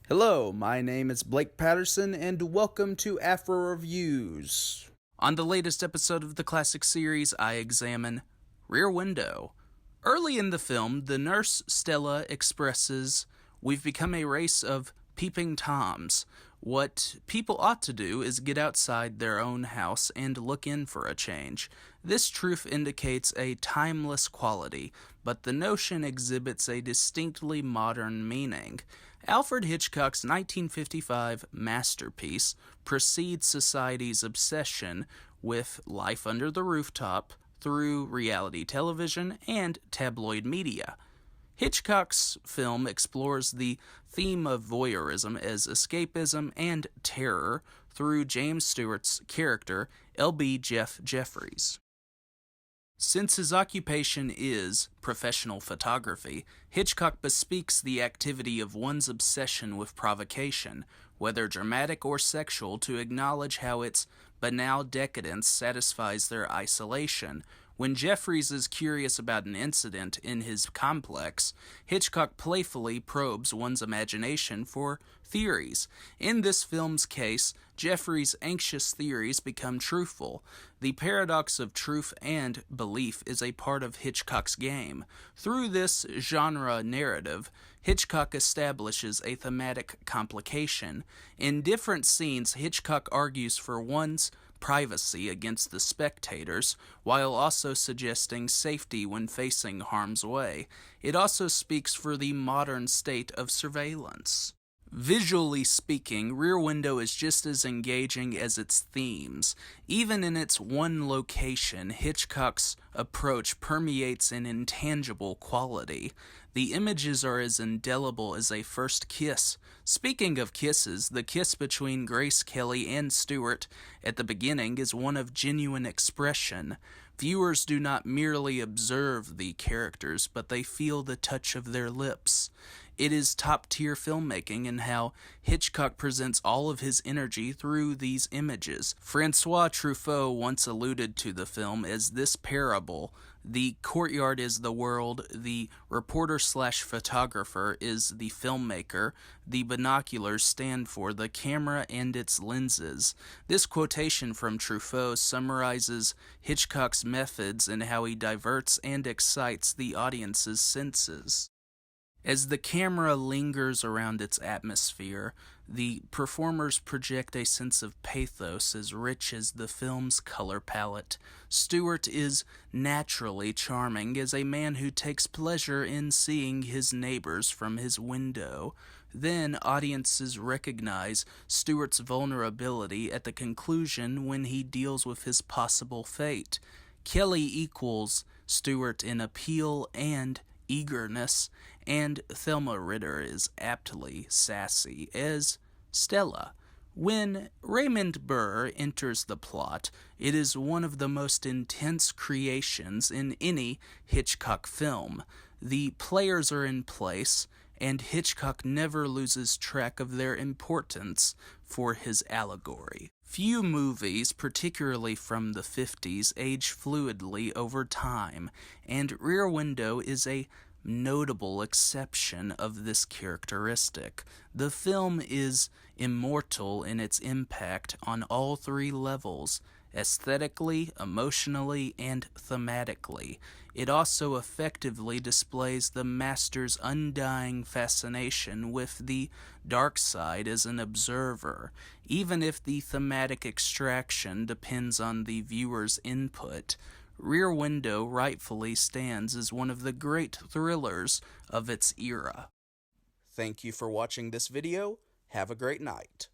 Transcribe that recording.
Hello, my name is Blake Patterson, and welcome to Afro Reviews. On the latest episode of the classic series, I examine Rear Window. Early in the film, the nurse Stella expresses, "We've become a race of peeping Toms. What people ought to do is get outside their own house and look in for a change." This truth indicates a timeless quality, but the notion exhibits a distinctly modern meaning. Alfred Hitchcock's 1955 masterpiece precedes society's obsession with life under the rooftop through reality television and tabloid media. Hitchcock's film explores the theme of voyeurism as escapism and terror through James Stewart's character, L.B. Jeff Jeffries. Since his occupation is professional photography, Hitchcock bespeaks the activity of one's obsession with provocation, whether dramatic or sexual, to acknowledge how its banal decadence satisfies their isolation. When Jeffries is curious about an incident in his complex, Hitchcock playfully probes one's imagination for theories. In this film's case, Jeffries' anxious theories become truthful. The paradox of truth and belief is a part of Hitchcock's game. Through this genre narrative, Hitchcock establishes a thematic complication. In different scenes, Hitchcock argues for one's privacy against the spectators, while also suggesting safety when facing harm's way. It also speaks for the modern state of surveillance. Visually speaking, Rear Window is just as engaging as its themes. Even in its one location, Hitchcock's approach permeates an intangible quality. The images are as indelible as a first kiss. Speaking of kisses, the kiss between Grace Kelly and Stewart at the beginning is one of genuine expression. Viewers do not merely observe the characters, but they feel the touch of their lips. It is top-tier filmmaking in how Hitchcock presents all of his energy through these images. Francois Truffaut once alluded to the film as this parable: the courtyard is the world, the reporter/photographer is the filmmaker, the binoculars stand for the camera and its lenses. This quotation from Truffaut summarizes Hitchcock's methods and how he diverts and excites the audience's senses. As the camera lingers around its atmosphere, the performers project a sense of pathos as rich as the film's color palette. Stewart is naturally charming as a man who takes pleasure in seeing his neighbors from his window. Then audiences recognize Stewart's vulnerability at the conclusion when he deals with his possible fate. Kelly equals Stewart in appeal and eagerness, and Thelma Ritter is aptly sassy as Stella. When Raymond Burr enters the plot, it is one of the most intense creations in any Hitchcock film. The players are in place, and Hitchcock never loses track of their importance for his allegory. Few movies, particularly from the 50s, age fluidly over time, and Rear Window is a notable exception of this characteristic. The film is immortal in its impact on all three levels: aesthetically, emotionally, and thematically. It also effectively displays the master's undying fascination with the dark side as an observer, even if the thematic extraction depends on the viewer's input. Rear Window rightfully stands as one of the great thrillers of its era. Thank you for watching this video. Have a great night.